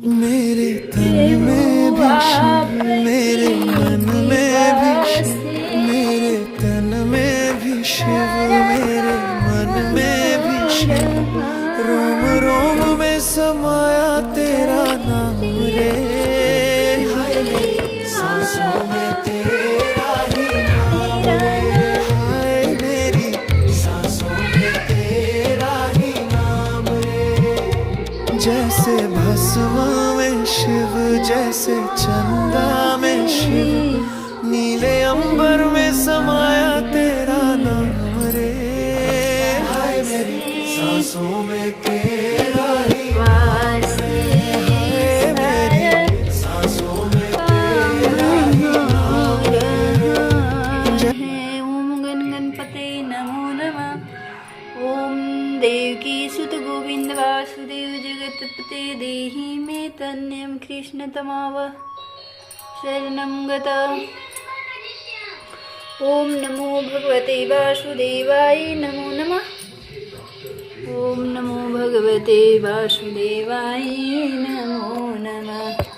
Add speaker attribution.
Speaker 1: मेरे तन में भी शिव, मेरे मन में भी शिव, मेरे तन में भी शिव, मेरे मन में भी शिव, रोम रोम में समाया तेरा नाम रे। हाय मेरी सांसों में तेरा ही नाम रे, हाय मेरी सांसों में तेरा ही नाम रे। जैसे भस्म में शिव, जैसे चंदा में शिव, नीले अंबर में समाया तेरा नाम रे। हाय मेरी सांसों में तेरा ही वास रे, हाय मेरी सांसों में तेरा ही नाम रे।
Speaker 2: ओम गणपते नमो नमः। ओम देवकी सुत गोविंद वासुदेव जगतपते देहि मे तन्यं कृष्ण तमावः शरणं गतः। ओम नमो भगवते वासुदेवाय नमो नमः। ओम नमो भगवते वासुदेवाय नमो नमः।